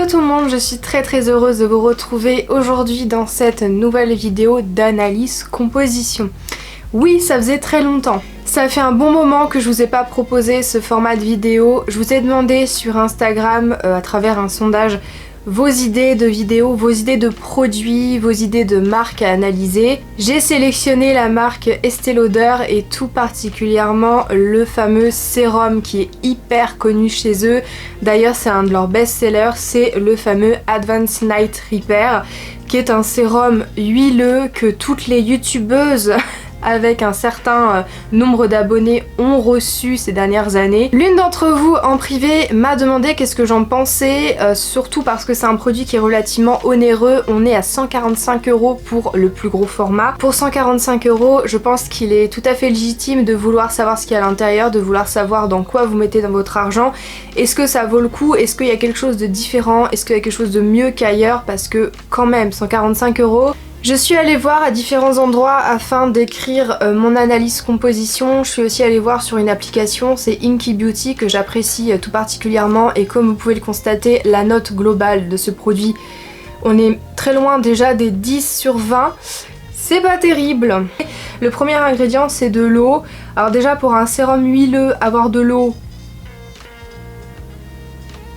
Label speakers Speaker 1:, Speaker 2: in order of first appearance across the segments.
Speaker 1: Hello tout le monde, je suis très heureuse de vous retrouver aujourd'hui dans cette nouvelle vidéo d'analyse composition. Oui, ça faisait très longtemps. Ça fait un bon moment que je vous ai pas proposé ce format de vidéo. Je vous ai demandé sur Instagram, à travers un sondage, vos idées de vidéos, vos idées de produits, vos idées de marques à analyser. J'ai sélectionné la marque Estée Lauder et tout particulièrement le fameux sérum qui est hyper connu chez eux. D'ailleurs c'est un de leurs best-sellers, c'est le fameux Advanced Night Repair qui est un sérum huileux que toutes les youtubeuses avec un certain nombre d'abonnés ont reçu ces dernières années. L'une d'entre vous en privé m'a demandé qu'est-ce que j'en pensais, surtout parce que c'est un produit qui est relativement onéreux. On est à 145 € pour le plus gros format. Pour 145 €, je pense qu'il est tout à fait légitime de vouloir savoir ce qu'il y a à l'intérieur, de vouloir savoir dans quoi vous mettez dans votre argent. Est-ce que ça vaut le coup? Est-ce qu'il y a quelque chose de différent? Est-ce qu'il y a quelque chose de mieux qu'ailleurs? Parce que quand même, 145 €. Je suis allée voir à différents endroits afin d'écrire mon analyse composition. Je suis aussi allée voir sur une application, c'est Inky Beauty, que j'apprécie tout particulièrement, et comme vous pouvez le constater, la note globale de ce produit, on est très loin déjà des 10 sur 20. C'est pas terrible. Le premier ingrédient c'est de l'eau. Alors déjà pour un sérum huileux, avoir de l'eau,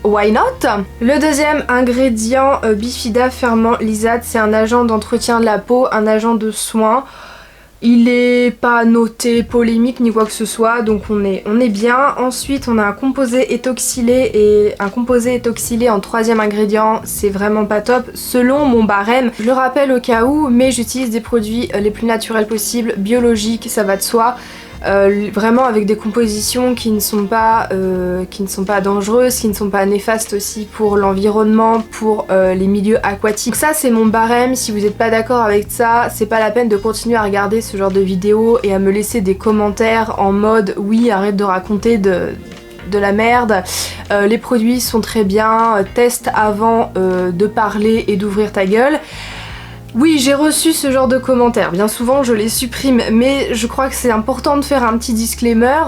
Speaker 1: why not? Le deuxième ingrédient, Bifida Ferment Lysate, c'est un agent d'entretien de la peau, un agent de soin. Il est pas noté polémique ni quoi que ce soit, donc on est bien. Ensuite on a un composé étoxylé, et un composé étoxylé en troisième ingrédient, c'est vraiment pas top selon mon barème. Je le rappelle au cas où, mais j'utilise des produits les plus naturels possibles, biologiques, ça va de soi. Vraiment avec des compositions qui ne sont pas dangereuses, qui ne sont pas néfastes aussi pour l'environnement, pour les milieux aquatiques. Donc ça c'est mon barème. Si vous n'êtes pas d'accord avec ça, c'est pas la peine de continuer à regarder ce genre de vidéos et à me laisser des commentaires en mode oui arrête de raconter de la merde, les produits sont très bien, teste avant de parler et d'ouvrir ta gueule. Oui, j'ai reçu ce genre de commentaires, bien souvent je les supprime, mais je crois que c'est important de faire un petit disclaimer.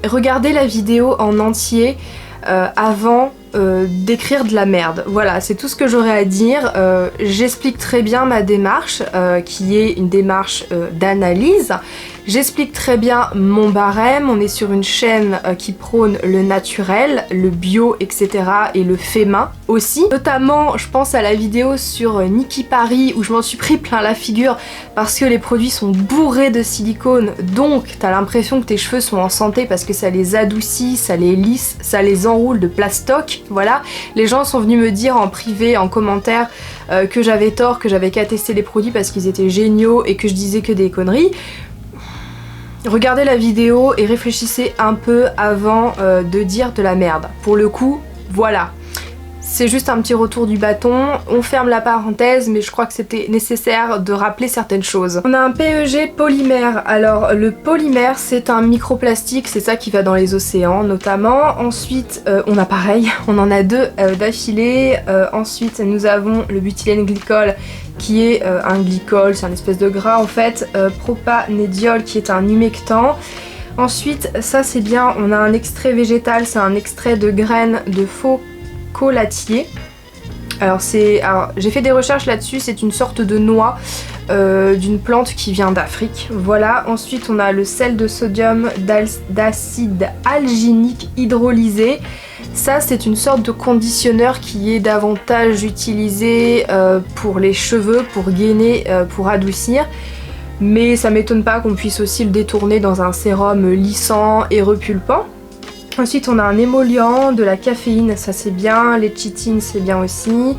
Speaker 1: Regardez la vidéo en entier avant d'écrire de la merde. Voilà, c'est tout ce que j'aurais à dire. J'explique très bien ma démarche, qui est une démarche d'analyse. J'explique très bien mon barème. On est sur une chaîne qui prône le naturel, le bio, etc. et le fait main aussi. Notamment, je pense à la vidéo sur Niki Paris où je m'en suis pris plein la figure parce que les produits sont bourrés de silicone, donc t'as l'impression que tes cheveux sont en santé parce que ça les adoucit, ça les lisse, ça les enroule de plastoc. Voilà, les gens sont venus me dire en privé, en commentaire, que j'avais tort, que j'avais qu'à tester les produits parce qu'ils étaient géniaux et que je disais que des conneries. Regardez la vidéo et réfléchissez un peu avant de dire de la merde. Pour le coup, voilà. C'est juste un petit retour du bâton. On ferme la parenthèse, mais je crois que c'était nécessaire de rappeler certaines choses. On a un PEG polymère. Alors le polymère, c'est un microplastique, c'est ça qui va dans les océans notamment. Ensuite, on a pareil, on en a deux d'affilée. Ensuite, nous avons le butylène glycol qui est un glycol, c'est un espèce de gras en fait. Propanédiol qui est un humectant. Ensuite, ça c'est bien, on a un extrait végétal, c'est un extrait de graines de faux colatier. Alors j'ai fait des recherches là-dessus, c'est une sorte de noix d'une plante qui vient d'Afrique. Voilà, ensuite on a le sel de sodium d'acide alginique hydrolysé. Ça c'est une sorte de conditionneur qui est davantage utilisé pour les cheveux, pour gainer, pour adoucir. Mais ça m'étonne pas qu'on puisse aussi le détourner dans un sérum lissant et repulpant. Ensuite on a un émollient, de la caféine, ça c'est bien, les chitines c'est bien aussi.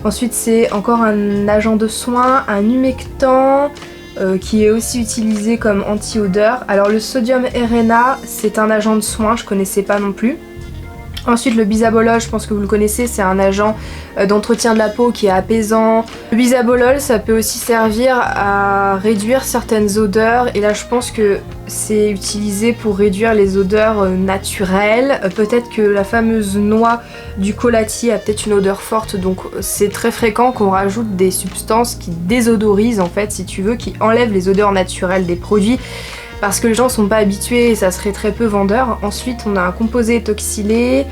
Speaker 1: Ensuite c'est encore un agent de soin, un humectant qui est aussi utilisé comme anti-odeur. Alors le sodium RNA c'est un agent de soin, je connaissais pas non plus. Ensuite le bisabolol, je pense que vous le connaissez, c'est un agent d'entretien de la peau qui est apaisant. Le bisabolol ça peut aussi servir à réduire certaines odeurs, et là je pense que c'est utilisé pour réduire les odeurs naturelles. Peut-être que la fameuse noix du colatier a peut-être une odeur forte, donc c'est très fréquent qu'on rajoute des substances qui désodorisent en fait, si tu veux, qui enlèvent les odeurs naturelles des produits. parce que les gens sont pas habitués et ça serait très peu vendeur. Ensuite on a un composé étoxylé,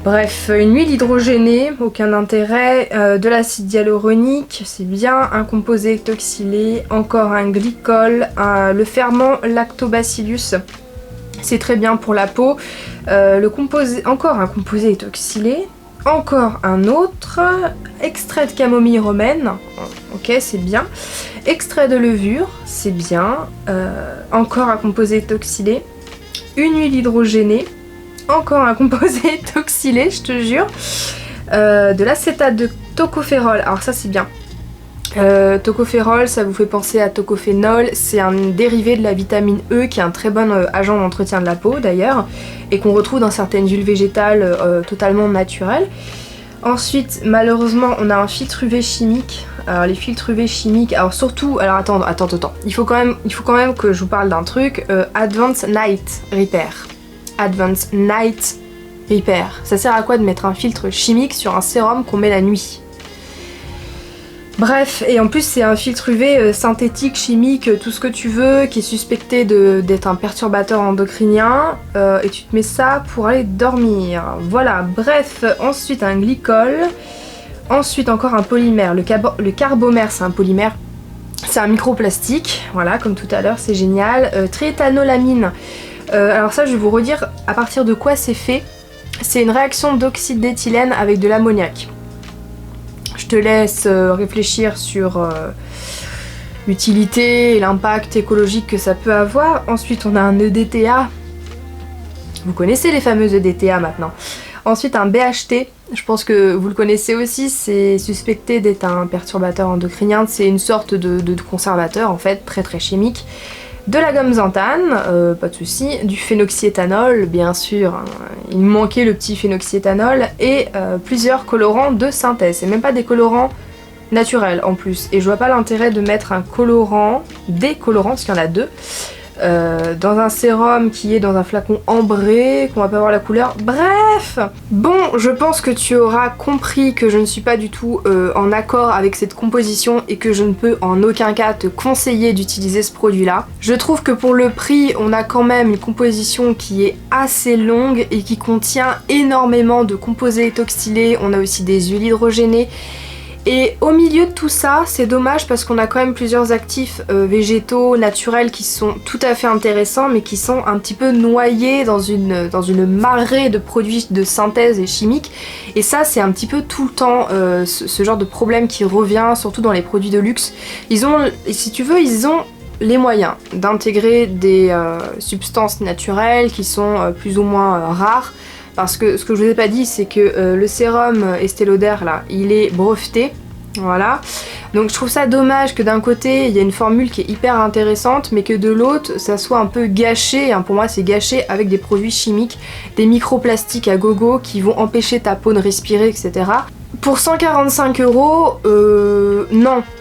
Speaker 1: Bref, une huile hydrogénée, aucun intérêt, de l'acide hyaluronique, c'est bien, un composé ethoxylé, encore un glycol, le ferment lactobacillus, c'est très bien pour la peau, encore un composé ethoxylé, encore un autre, extrait de camomille romaine, ok c'est bien, extrait de levure, c'est bien, encore un composé ethoxylé, une huile hydrogénée, encore un composé ethoxylé, je te jure, de l'acétate de tocopherol, alors ça c'est bien. Tocopherol, ça vous fait penser à tocophénol, c'est un dérivé de la vitamine E qui est un très bon agent d'entretien de la peau d'ailleurs, et qu'on retrouve dans certaines huiles végétales totalement naturelles. Ensuite, malheureusement, on a un filtre UV chimique. Alors les filtres UV chimiques, alors surtout, alors attends, il faut quand même que je vous parle d'un truc, Advanced Night Repair. Advanced Night Repair. Ça sert à quoi de mettre un filtre chimique sur un sérum qu'on met la nuit? Bref, et en plus c'est un filtre UV synthétique, chimique, tout ce que tu veux, qui est suspecté d'être un perturbateur endocrinien, et tu te mets ça pour aller dormir. Voilà, bref, ensuite un glycol, ensuite encore un polymère. Le carbomère, c'est un polymère, c'est un microplastique, voilà, comme tout à l'heure, c'est génial. Triéthanolamine, alors ça je vais vous redire à partir de quoi c'est fait. C'est une réaction d'oxyde d'éthylène avec de l'ammoniac. Je te laisse réfléchir sur l'utilité et l'impact écologique que ça peut avoir. Ensuite on a un EDTA, vous connaissez les fameux EDTA maintenant. Ensuite un BHT, je pense que vous le connaissez aussi, c'est suspecté d'être un perturbateur endocrinien, c'est une sorte de conservateur en fait, très très chimique. De la gomme xanthane, pas de souci, du phénoxyéthanol, bien sûr, hein, il me manquait le petit phénoxyéthanol, et plusieurs colorants de synthèse, c'est même pas des colorants naturels en plus, et je vois pas l'intérêt de mettre un colorant, des colorants, parce qu'il y en a deux, dans un sérum qui est dans un flacon ambré, qu'on va pas voir la couleur, bref. Bon, je pense que tu auras compris que je ne suis pas du tout en accord avec cette composition et que je ne peux en aucun cas te conseiller d'utiliser ce produit là. Je trouve que pour le prix, on a quand même une composition qui est assez longue et qui contient énormément de composés ethoxylés, on a aussi des huiles hydrogénées. Et au milieu de tout ça, c'est dommage parce qu'on a quand même plusieurs actifs végétaux, naturels qui sont tout à fait intéressants mais qui sont un petit peu noyés dans une marée de produits de synthèse et chimiques. Et ça c'est un petit peu tout le temps ce genre de problème qui revient, surtout dans les produits de luxe. Si tu veux, ils ont les moyens d'intégrer des substances naturelles qui sont plus ou moins rares. Parce que ce que je vous ai pas dit, c'est que le sérum Estée Lauder là, il est breveté, voilà. Donc je trouve ça dommage que d'un côté il y a une formule qui est hyper intéressante, mais que de l'autre ça soit un peu gâché, hein. Pour moi c'est gâché avec des produits chimiques, des microplastiques à gogo qui vont empêcher ta peau de respirer, etc. Pour 145 €,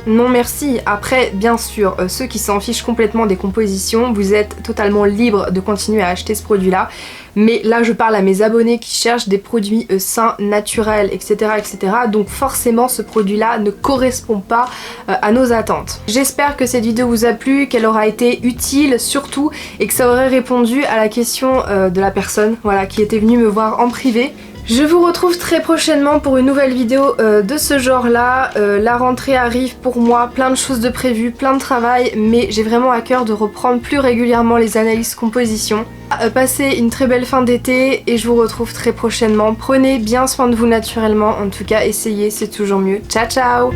Speaker 1: non merci. Après, bien sûr, ceux qui s'en fichent complètement des compositions, vous êtes totalement libre de continuer à acheter ce produit-là. Mais là, je parle à mes abonnés qui cherchent des produits sains, naturels, etc., etc. Donc forcément, ce produit-là ne correspond pas à nos attentes. J'espère que cette vidéo vous a plu, qu'elle aura été utile surtout, et que ça aurait répondu à la question de la personne, voilà, qui était venue me voir en privé. Je vous retrouve très prochainement pour une nouvelle vidéo de ce genre là. La rentrée arrive pour moi, plein de choses de prévues, plein de travail, mais j'ai vraiment à cœur de reprendre plus régulièrement les analyses composition. Passez une très belle fin d'été et je vous retrouve très prochainement. Prenez bien soin de vous naturellement, en tout cas essayez, c'est toujours mieux. Ciao ciao!